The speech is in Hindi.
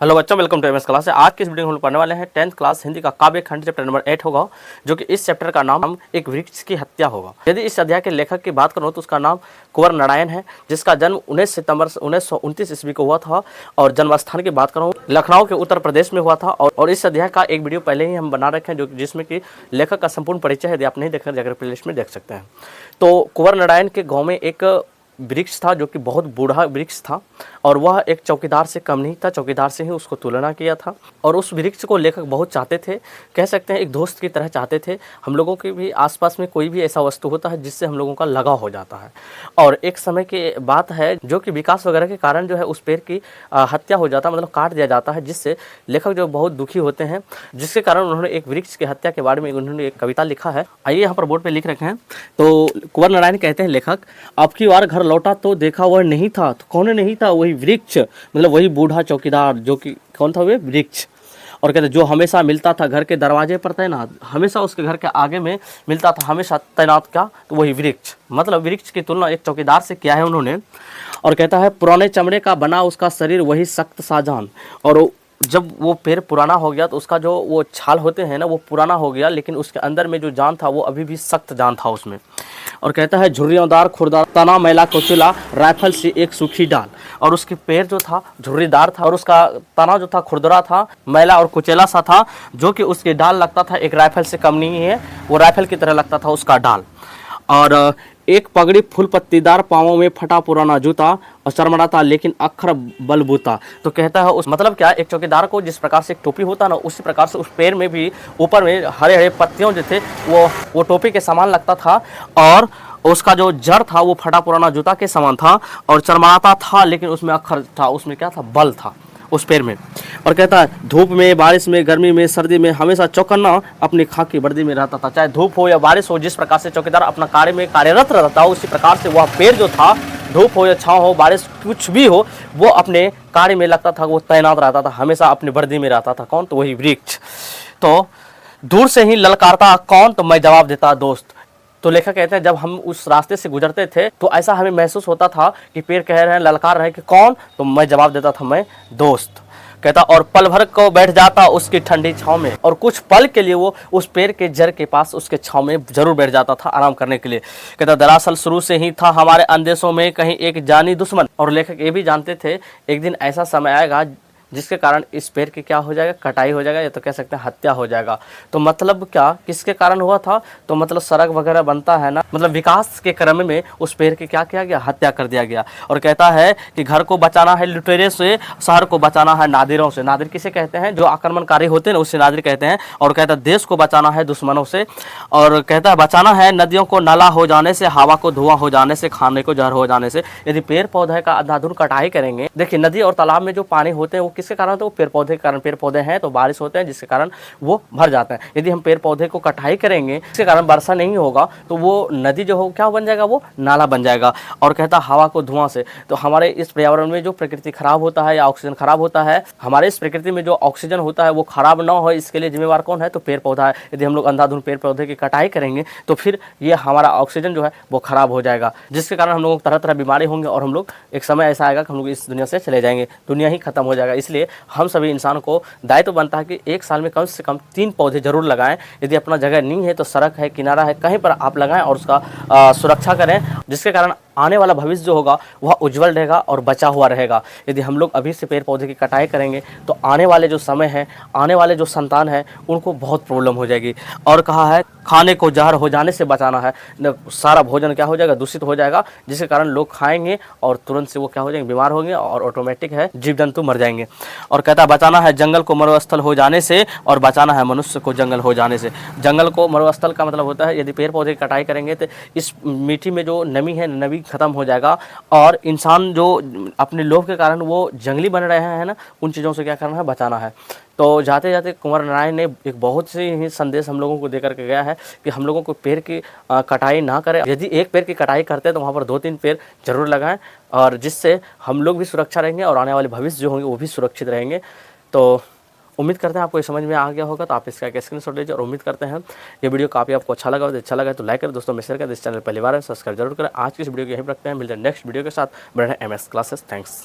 हेलो बच्चों, वेलकम टू एमएस क्लास। आज की इस वीडियो में हम पढ़ने वाले हैं 10th क्लास हिंदी का काव्य खंड चैप्टर नंबर 8 होगा, जो कि इस चैप्टर का नाम एक वृक्ष की हत्या होगा। यदि इस अध्याय के लेखक की बात करूं तो उसका नाम कुंवर नारायण है, जिसका जन्म 19 सितंबर 1929 ईस्वी को हुआ था। और जन्म स्थान की बात करूँ लखनऊ के उत्तर प्रदेश में हुआ था। और इस अध्याय का एक वीडियो पहले ही हम बना रखे हैं, जो जिसमें कि लेखक का संपूर्ण परिचय है। यदि आप नहीं देख रहे जाकर प्लेलिस्ट में देख सकते हैं। तो कुंवर नारायण के गाँव में एक वृक्ष था, जो कि बहुत बूढ़ा वृक्ष था, और वह एक चौकीदार से कम नहीं था। चौकीदार से ही उसको तुलना किया था। और उस वृक्ष को लेखक बहुत चाहते थे, कह सकते हैं एक दोस्त की तरह चाहते थे। हम लोगों के भी आसपास में कोई भी ऐसा वस्तु होता है जिससे हम लोगों का लगाव हो जाता है। और एक समय की बात है, जो कि विकास वगैरह के कारण जो है उस पेड़ की हत्या हो जाता है, मतलब काट दिया जाता है, जिससे लेखक जो बहुत दुखी होते हैं, जिसके कारण उन्होंने एक वृक्ष की हत्या के बारे में उन्होंने एक कविता लिखा है। आइए यहाँ पर बोर्ड पर लिख रखे हैं। तो कुंवर नारायण कहते हैं लेखक, अब की बार घर लौटा तो देखा वह नहीं था। तो कौन नहीं था? वही वृक्ष, मतलब वही बूढ़ा चौकीदार, जो कि कौन था? वे वृक्ष। और कहते जो हमेशा मिलता था घर के दरवाजे पर तैनात, हमेशा उसके घर के आगे में मिलता था, हमेशा तैनात। क्या? तो वही वृक्ष। मतलब वृक्ष की तुलना एक चौकीदार से किया है उन्होंने। और कहता है पुराने चमड़े का बना उसका शरीर वही सख्त साजान। और जब वो पेड़ पुराना हो गया तो उसका जो वो छाल होते हैं ना, वो पुराना हो गया, लेकिन उसके अंदर में जो जान था वो अभी भी सख्त जान था उसमें। और कहता है झुर्रियोंदार खुरदार तना मैला कोचिला राइफल से एक सूखी डाल। और उसके पैर जो था झुर्रीदार था, और उसका तना जो था खुरदरा था, मैला और कुचेला सा था, जो कि उसके डाल लगता था एक राइफल से कम नहीं है, वो राइफल की तरह लगता था उसका डाल। और एक पगड़ी फूल पत्तीदार, पाँवों में फटा पुराना जूता, और चरमराता लेकिन अक्षर बलबूता। तो कहता है उस मतलब क्या, एक चौकीदार को जिस प्रकार से एक टोपी होता ना, उसी प्रकार से उस पैर में भी ऊपर में हरे हरे पत्तियों जो थे वो टोपी के समान लगता था। और उसका जो जड़ था वो फटा पुराना जूता के समान था, और चरमराता था, लेकिन उसमें अक्षर था, उसमें क्या था? बल था उस पैर में। और कहता है धूप में, बारिश में, गर्मी में, सर्दी में हमेशा चौकन्ना अपनी खाकी वर्दी में रहता था। चाहे धूप हो या बारिश हो, जिस प्रकार से चौकीदार अपना कार्य में कार्यरत रहता हो, उसी प्रकार से वह पेड़ जो था, धूप हो या छाँव हो, बारिश कुछ भी हो, वो अपने कार्य में लगता था, वो तैनात रहता था, हमेशा अपनी वर्दी में रहता था। कौन? तो वही वृक्ष। तो दूर से ही ललकारता कौन? तो मैं जवाब देता दोस्त। तो लेखक कहते हैं जब हम उस रास्ते से गुजरते थे तो ऐसा हमें महसूस होता था कि पेड़ कह रहे हैं, ललकार रहे हैं कि कौन? तो मैं जवाब देता था, मैं दोस्त। कहता और पल भर को बैठ जाता उसकी ठंडी छांव में, और कुछ पल के लिए वो उस पेड़ के जड़ के पास उसके छांव में जरूर बैठ जाता था आराम करने के लिए। कहता दरअसल शुरू से ही था हमारे अंदेशों में कहीं एक जानी दुश्मन। और लेखक ये भी जानते थे एक दिन ऐसा समय आएगा जिसके कारण इस पेड़ की क्या हो जाएगा? कटाई हो जाएगा, या तो कह सकते हैं हत्या हो जाएगा। तो मतलब क्या, किसके कारण हुआ था? तो मतलब सड़क वगैरह बनता है ना, मतलब विकास के क्रम में उस पेड़ की क्या किया गया? हत्या कर दिया गया। और कहता है कि घर को बचाना है लुटेरे से, शहर को बचाना है नादिरों से। नादिर किसे कहते हैं? जो आक्रमणकारी होते हैं ना, उससे नादिर कहते हैं। और कहता है देश को बचाना है दुश्मनों से। और कहता है बचाना है नदियों को नाला हो जाने से, हवा को धुआं हो जाने से, खाने को जहर हो जाने से। यदि पेड़ पौधे का अंधाधुंध कटाई करेंगे, देखिए नदी और तालाब में जो पानी होते हैं वो किसके कारण? तो पेड़ पौधे के कारण। पेड़ पौधे हैं तो बारिश होते हैं, जिसके कारण वो भर जाते हैं। यदि हम पेड़ पौधे को कटाई करेंगे, इसके कारण वर्षा नहीं होगा, तो वो नदी जो हो क्या बन जाएगा? वो नाला बन जाएगा। और कहता हवा को धुआं से। तो हमारे इस पर्यावरण में जो प्रकृति खराब होता है या ऑक्सीजन खराब होता है, हमारे इस प्रकृति में जो ऑक्सीजन होता है वो खराब ना हो, इसके लिए जिम्मेवार कौन है? तो पेड़ पौधा है। यदि हम लोग अंधाधुंध पेड़ पौधे की कटाई करेंगे तो फिर ये हमारा ऑक्सीजन जो है वो खराब हो जाएगा, जिसके कारण हम लोग तरह तरह बीमारी होंगे, और हम लोग एक समय ऐसा आएगा कि हम लोग इस दुनिया से चले जाएंगे, दुनिया ही खत्म हो जाएगा। इसलिए हम सभी इंसान को दायित्व बनता है कि एक साल में कम से कम 3 पौधे जरूर लगाएं। यदि अपना जगह नहीं है तो सड़क है, किनारा है, कहीं पर आप लगाएं और उसका सुरक्षा करें, जिसके कारण आने वाला भविष्य जो होगा वह उज्जवल रहेगा और बचा हुआ रहेगा। यदि हम लोग अभी से पेड़ पौधे की कटाई करेंगे तो आने वाले जो समय है, आने वाले जो संतान है, उनको बहुत प्रॉब्लम हो जाएगी। और कहा है खाने को जहर हो जाने से बचाना है। सारा भोजन क्या हो जाएगा? दूषित हो जाएगा, जिसके कारण लोग खाएंगे और तुरंत से वो क्या हो जाएंगे? बीमार होंगे, और ऑटोमेटिक है जीव जंतु मर जाएंगे। और कहता है बचाना है जंगल को मरुस्थल हो जाने से, और बचाना है मनुष्य को जंगल हो जाने से। जंगल को मरुस्थल का मतलब होता है यदि पेड़ पौधे की कटाई करेंगे तो इस मिट्टी में जो नमी है, नमी खत्म हो जाएगा, और इंसान जो अपने लोभ के कारण वो जंगली बन रहे हैं ना, उन चीज़ों से क्या करना है? बचाना है। तो जाते जाते कुंवर नारायण ने एक बहुत से ही संदेश हम लोगों को देकर के गया है कि हम लोगों को पेड़ की कटाई ना करें। यदि एक पेड़ की कटाई करते हैं तो वहाँ पर 2-3 पेड़ जरूर लगाएं, और जिससे हम लोग भी सुरक्षा रहेंगे और आने वाले भविष्य जो होंगे वो भी सुरक्षित रहेंगे। तो उम्मीद करते हैं आपको ये समझ में आ गया होगा। तो आप इसका एक स्क्रीनशॉट लीजिए, और उम्मीद करते हैं ये वीडियो काफ़ी आपको अच्छा लगा। अच्छा लगा तो लाइक करें, दोस्तों में शेयर करें, इस चैनल पहली बार है सब्सक्राइब जरूर करें। आज की इस वीडियो को यहीं रखते हैं, मिलते हैं नेक्स्ट वीडियो के साथ। बने एमएस क्लासेस। थैंक्स।